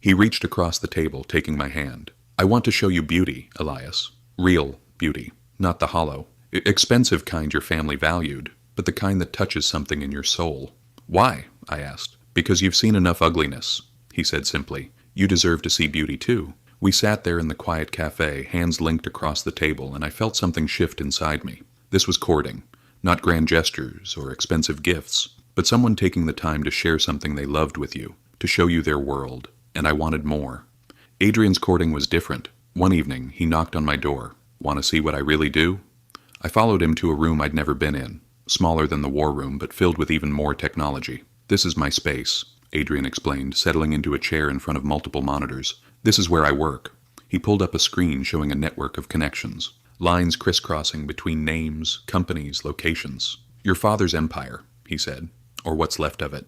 Speaker 1: He reached across the table, taking my hand. I want to show you beauty, Elias. Real beauty, not the hollow, expensive kind your family valued, but the kind that touches something in your soul. Why? I asked. Because you've seen enough ugliness, he said simply. You deserve to see beauty too. We sat there in the quiet cafe, hands linked across the table, and I felt something shift inside me. This was courting, not grand gestures or expensive gifts, but someone taking the time to share something they loved with you, to show you their world, and I wanted more. Adrian's courting was different. One evening, he knocked on my door. Want to see what I really do? I followed him to a room I'd never been in, smaller than the war room, but filled with even more technology. This is my space, Adrian explained, settling into a chair in front of multiple monitors. This is where I work. He pulled up a screen showing a network of connections, lines crisscrossing between names, companies, locations. Your father's empire, he said, or what's left of it.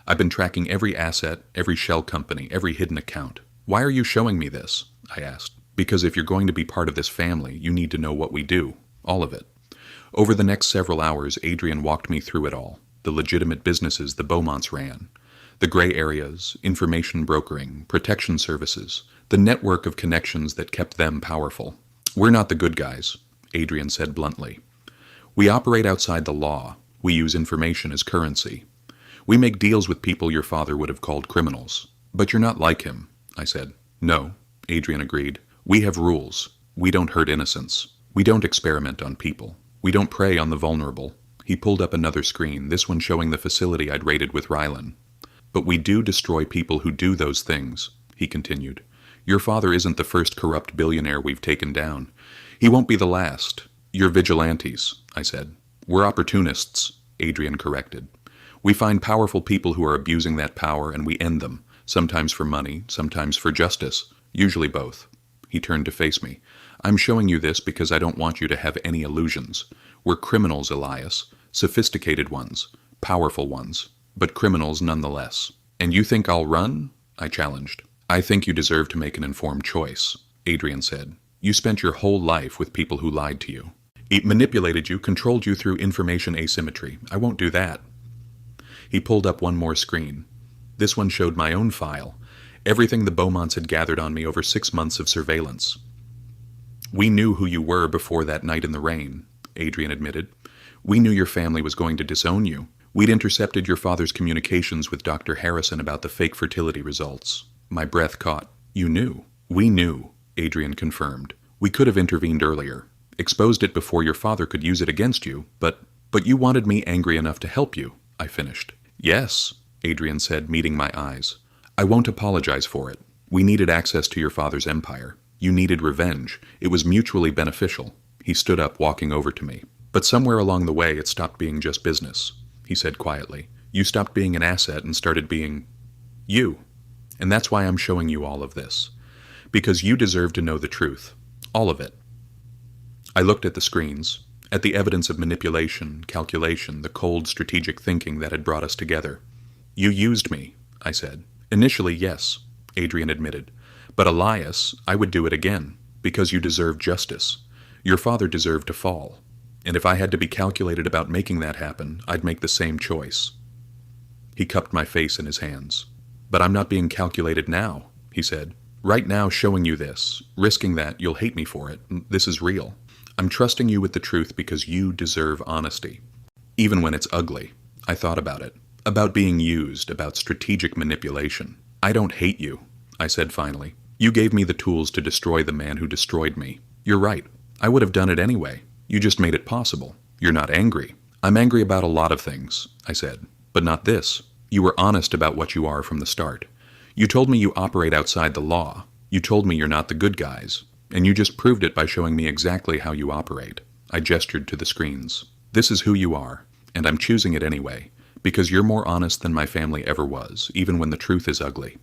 Speaker 1: I've been tracking every asset, every shell company, every hidden account. Why are you showing me this? I asked. Because if you're going to be part of this family, you need to know what we do. All of it. Over the next several hours, Adrian walked me through it all. The legitimate businesses the Beaumonts ran. The gray areas, information brokering, protection services, the network of connections that kept them powerful. We're not the good guys, Adrian said bluntly. We operate outside the law. We use information as currency. We make deals with people your father would have called criminals. But you're not like him, I said. No, Adrian agreed. We have rules. We don't hurt innocents. We don't experiment on people. We don't prey on the vulnerable. He pulled up another screen, this one showing the facility I'd raided with Rylan. But we do destroy people who do those things, he continued. Your father isn't the first corrupt billionaire we've taken down. He won't be the last. You're vigilantes, I said. We're opportunists, Adrian corrected. We find powerful people who are abusing that power and we end them, sometimes for money, sometimes for justice, usually both. He turned to face me. I'm showing you this because I don't want you to have any illusions. We're criminals, Elias. Sophisticated ones. Powerful ones. But criminals nonetheless. And you think I'll run? I challenged. I think you deserve to make an informed choice, Adrian said. You spent your whole life with people who lied to you. It manipulated you, controlled you through information asymmetry. I won't do that. He pulled up one more screen. This one showed my own file. Everything the Beaumonts had gathered on me over 6 months of surveillance. We knew who you were before that night in the rain, Adrian admitted. We knew your family was going to disown you. We'd intercepted your father's communications with Dr. Harrison about the fake fertility results. My breath caught. You knew. We knew, Adrian confirmed. We could have intervened earlier, exposed it before your father could use it against you, but you wanted me angry enough to help you, I finished. Yes, Adrian said, meeting my eyes. I won't apologize for it. We needed access to your father's empire. You needed revenge. It was mutually beneficial. He stood up, walking over to me. But somewhere along the way, it stopped being just business, he said quietly. You stopped being an asset and started being you. And that's why I'm showing you all of this. Because you deserve to know the truth. All of it. I looked at the screens, at the evidence of manipulation, calculation, the cold strategic thinking that had brought us together. You used me, I said. Initially, yes, Adrian admitted. But Elias, I would do it again, because you deserve justice. Your father deserved to fall. And if I had to be calculated about making that happen, I'd make the same choice. He cupped my face in his hands. But I'm not being calculated now, he said. Right now, showing you this, risking that you'll hate me for it. This is real. I'm trusting you with the truth because you deserve honesty. Even when it's ugly. I thought about it. About being used, about strategic manipulation. I don't hate you, I said finally. You gave me the tools to destroy the man who destroyed me. You're right. I would have done it anyway. You just made it possible. You're not angry. I'm angry about a lot of things, I said. But not this. You were honest about what you are from the start. You told me you operate outside the law. You told me you're not the good guys. And you just proved it by showing me exactly how you operate. I gestured to the screens. This is who you are, and I'm choosing it anyway, because you're more honest than my family ever was, even when the truth is ugly.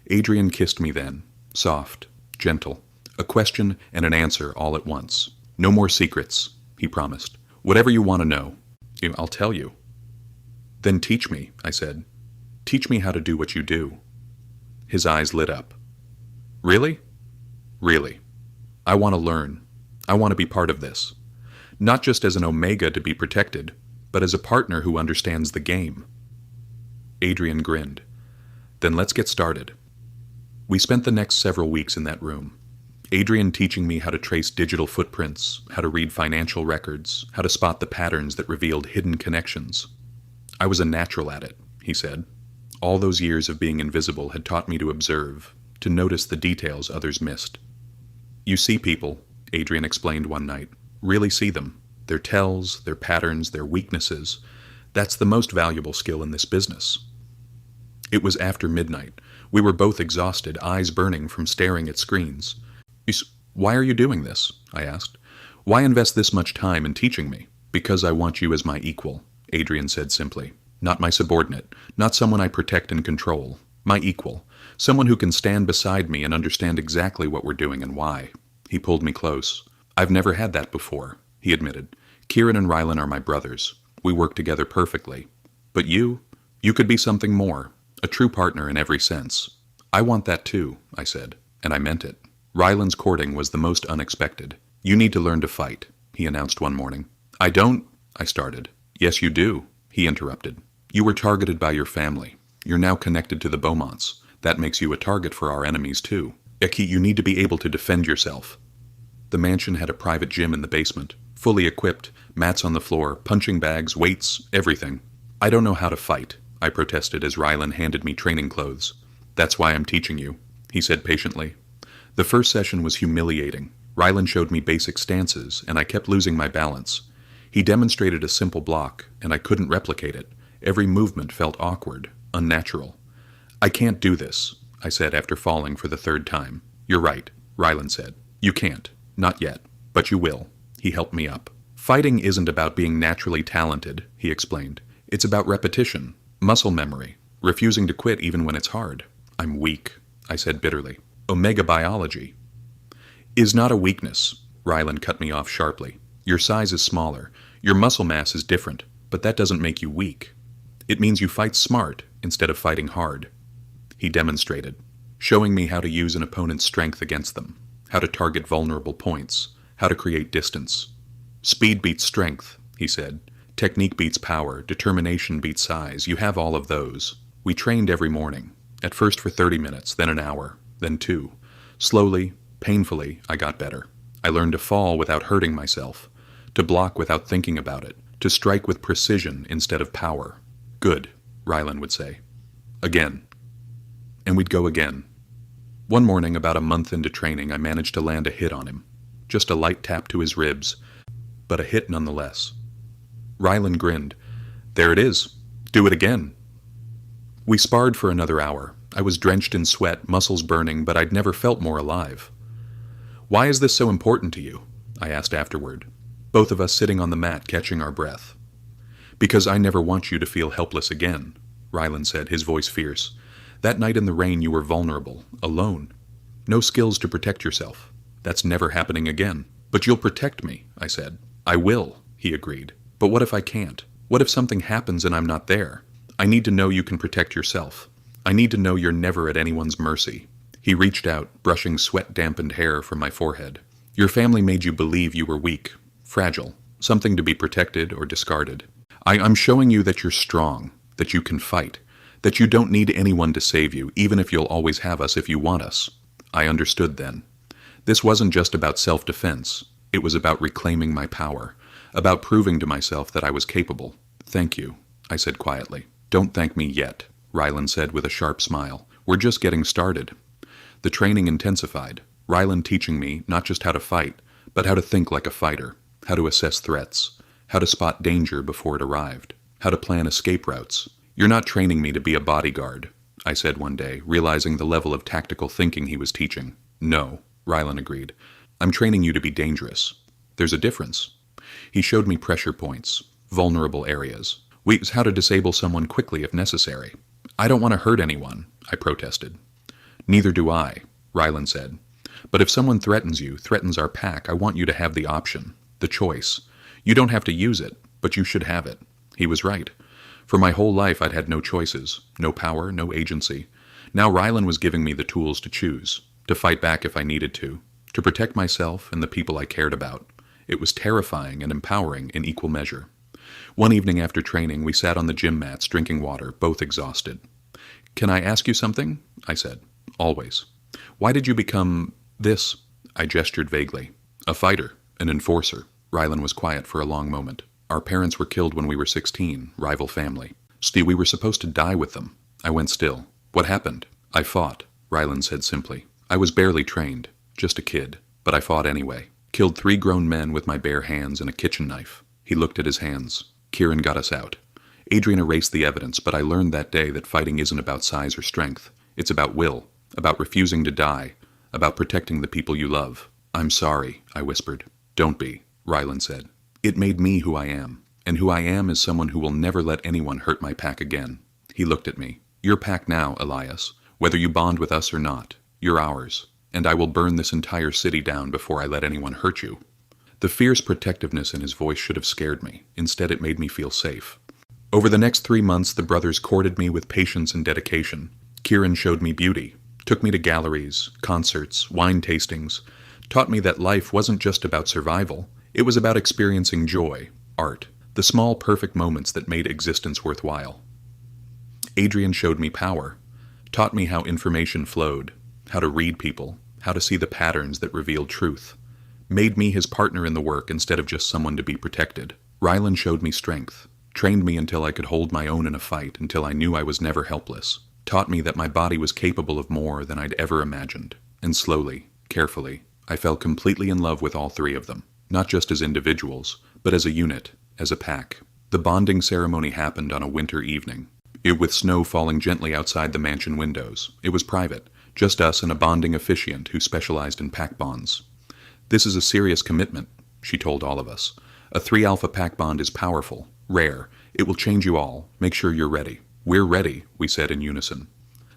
Speaker 1: Adrian kissed me then, soft, gentle, a question and an answer all at once. No more secrets, he promised. Whatever you want to know, I'll tell you. Then teach me, I said. Teach me how to do what you do. His eyes lit up. Really? Really. I want to learn. I want to be part of this. Not just as an omega to be protected, but as a partner who understands the game. Adrian grinned. Then let's get started. We spent the next several weeks in that room. Adrian teaching me how to trace digital footprints, how to read financial records, how to spot the patterns that revealed hidden connections. I was a natural at it, he said. All those years of being invisible had taught me to observe, to notice the details others missed. You see people, Adrian explained one night, really see them, their tells, their patterns, their weaknesses. That's the most valuable skill in this business. It was after midnight. We were both exhausted, eyes burning from staring at screens. Why are you doing this? I asked. Why invest this much time in teaching me? Because I want you as my equal, Adrian said simply. Not my subordinate, not someone I protect and control. My equal. Someone who can stand beside me and understand exactly what we're doing and why. He pulled me close. I've never had that before, he admitted. Kieran and Rylan are my brothers. We work together perfectly. But you could be something more. A true partner in every sense. I want that too, I said, and I meant it. Rylan's courting was the most unexpected. You need to learn to fight, he announced one morning. I don't, I started. Yes, you do, he interrupted. You were targeted by your family. You're now connected to the Beaumonts. That makes you a target for our enemies too. Eki, you need to be able to defend yourself. The mansion had a private gym in the basement, fully equipped, mats on the floor, punching bags, weights, everything. I don't know how to fight, I protested as Rylan handed me training clothes. That's why I'm teaching you, he said patiently. The first session was humiliating. Rylan showed me basic stances, and I kept losing my balance. He demonstrated a simple block, and I couldn't replicate it. Every movement felt awkward, unnatural. I can't do this, I said after falling for the third time. You're right, Rylan said. You can't. Not yet. But you will. He helped me up. Fighting isn't about being naturally talented, he explained. It's about repetition, muscle memory, refusing to quit even when it's hard. I'm weak, I said bitterly. Omega biology is not a weakness, Rylan cut me off sharply. Your size is smaller. Your muscle mass is different, but that doesn't make you weak. It means you fight smart instead of fighting hard. He demonstrated, showing me how to use an opponent's strength against them, how to target vulnerable points, how to create distance. Speed beats strength, he said. Technique beats power, determination beats size. You have all of those. We trained every morning, at first for 30 minutes, then an hour, then 2. Slowly, painfully, I got better. I learned to fall without hurting myself, to block without thinking about it, to strike with precision instead of power. Good, Rylan would say. Again. And we'd go again. One morning, about a month into training, I managed to land a hit on him. Just a light tap to his ribs, but a hit nonetheless. Rylan grinned. There it is. Do it again. We sparred for another hour. I was drenched in sweat, muscles burning, but I'd never felt more alive. "Why is this so important to you?" I asked afterward, both of us sitting on the mat catching our breath. "Because I never want you to feel helpless again," Rylan said, his voice fierce. "That night in the rain you were vulnerable, alone. No skills to protect yourself. That's never happening again." "But you'll protect me," I said. "I will," he agreed. "But what if I can't? What if something happens and I'm not there? I need to know you can protect yourself. I need to know you're never at anyone's mercy." He reached out, brushing sweat-dampened hair from my forehead. "Your family made you believe you were weak, fragile, something to be protected or discarded. I'm showing you that you're strong, that you can fight, that you don't need anyone to save you, even if you'll always have us if you want us." I understood then. This wasn't just about self-defense. It was about reclaiming my power, about proving to myself that I was capable. "Thank you," I said quietly. "Don't thank me yet," Rylan said with a sharp smile. "We're just getting started." The training intensified, Rylan teaching me not just how to fight, but how to think like a fighter, how to assess threats, how to spot danger before it arrived, how to plan escape routes. "You're not training me to be a bodyguard," I said one day, realizing the level of tactical thinking he was teaching. "No," Rylan agreed. "I'm training you to be dangerous. There's a difference." He showed me pressure points, vulnerable areas, how to disable someone quickly if necessary. "I don't want to hurt anyone," I protested. "Neither do I," Rylan said. "But if someone threatens you, threatens our pack, I want you to have the option, the choice. You don't have to use it, but you should have it." He was right. For my whole life I'd had no choices, no power, no agency. Now Rylan was giving me the tools to choose, to fight back if I needed to protect myself and the people I cared about. It was terrifying and empowering in equal measure. One evening after training, we sat on the gym mats drinking water, both exhausted. "Can I ask you something?" I said. "Always." "Why did you become this?" I gestured vaguely. "A fighter, an enforcer." Rylan was quiet for a long moment. "Our parents were killed when we were 16, rival family. Steve, we were supposed to die with them." I went still. "What happened?" "I fought," Rylan said simply. "I was barely trained, just a kid, but I fought anyway. Killed 3 grown men with my bare hands and a kitchen knife." He looked at his hands. "Kieran got us out. Adrian erased the evidence, but I learned that day that fighting isn't about size or strength. It's about will, about refusing to die, about protecting the people you love." "I'm sorry," I whispered. "Don't be," Rylan said. "It made me who I am, and who I am is someone who will never let anyone hurt my pack again." He looked at me. "Your pack now, Elias. Whether you bond with us or not, you're ours, and I will burn this entire city down before I let anyone hurt you." The fierce protectiveness in his voice should have scared me. Instead, it made me feel safe. Over the next 3 months, the brothers courted me with patience and dedication. Kieran showed me beauty, took me to galleries, concerts, wine tastings, taught me that life wasn't just about survival. It was about experiencing joy, art, the small perfect moments that made existence worthwhile. Adrian showed me power, taught me how information flowed, how to read people, how to see the patterns that revealed truth, made me his partner in the work instead of just someone to be protected. Rylan showed me strength, trained me until I could hold my own in a fight, until I knew I was never helpless, taught me that my body was capable of more than I'd ever imagined. And slowly, carefully, I fell completely in love with all 3 of them, not just as individuals, but as a unit, as a pack. The bonding ceremony happened on a winter evening, with snow falling gently outside the mansion windows. It was private, just us and a bonding officiant who specialized in pack bonds. "This is a serious commitment," she told all of us. "A 3 alpha pack bond is powerful, rare. It will change you all. Make sure you're ready." "We're ready," we said in unison.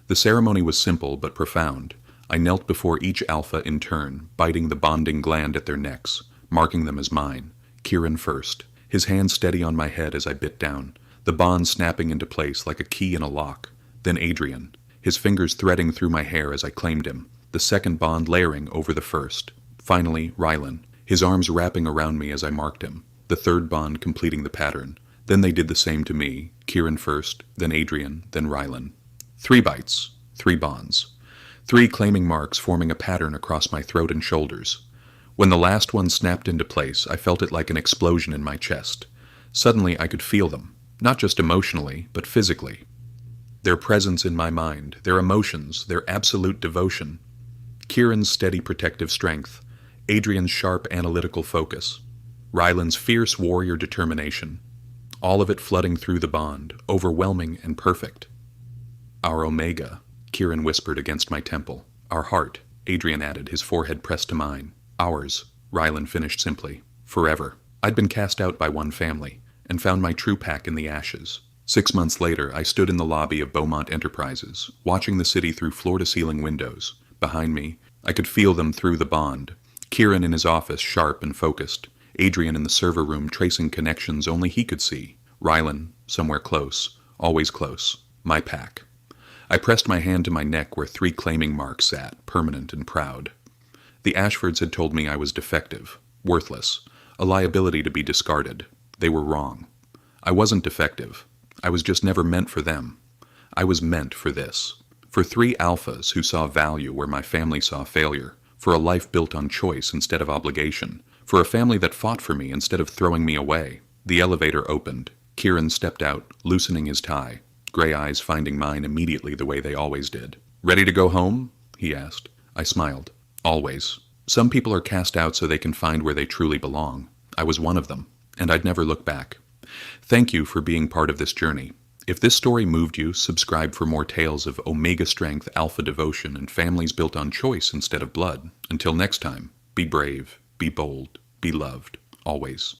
Speaker 1: The ceremony was simple but profound. I knelt before each alpha in turn, biting the bonding gland at their necks, marking them as mine. Kieran first, his hand steady on my head as I bit down, the bond snapping into place like a key in a lock. Then Adrian, his fingers threading through my hair as I claimed him, the second bond layering over the first. Finally, Rylan, his arms wrapping around me as I marked him, the third bond completing the pattern. Then they did the same to me, Kieran first, then Adrian, then Rylan. 3 bites, 3 bonds. 3 claiming marks forming a pattern across my throat and shoulders. When the last one snapped into place, I felt it like an explosion in my chest. Suddenly I could feel them, not just emotionally, but physically. Their presence in my mind, their emotions, their absolute devotion. Kieran's steady protective strength, Adrian's sharp analytical focus, Rylan's fierce warrior determination. All of it flooding through the bond, overwhelming and perfect. Our Omega, Kieran whispered against my temple. Our heart, Adrian added, his forehead pressed to mine. Ours, Rylan finished simply. Forever. I'd been cast out by one family, and found my true pack in the ashes. 6 months later, I stood in the lobby of Beaumont Enterprises, watching the city through floor-to-ceiling windows. Behind me, I could feel them through the bond. Kieran in his office, sharp and focused. Adrian in the server room, tracing connections only he could see. Rylan, somewhere close, always close. My pack. I pressed my hand to my neck where 3 claiming marks sat, permanent and proud. The Ashfords had told me I was defective, worthless, a liability to be discarded. They were wrong. I wasn't defective. I was just never meant for them. I was meant for this. For 3 alphas who saw value where my family saw failure. For a life built on choice instead of obligation. For a family that fought for me instead of throwing me away. The elevator opened. Kieran stepped out, loosening his tie, gray eyes finding mine immediately the way they always did. "Ready to go home?" he asked. I smiled. Always. Some people are cast out so they can find where they truly belong. I was one of them, and I'd never look back. Thank you for being part of this journey. If this story moved you, subscribe for more tales of omega strength, alpha devotion, and families built on choice instead of blood. Until next time, be brave, be bold, be loved, always.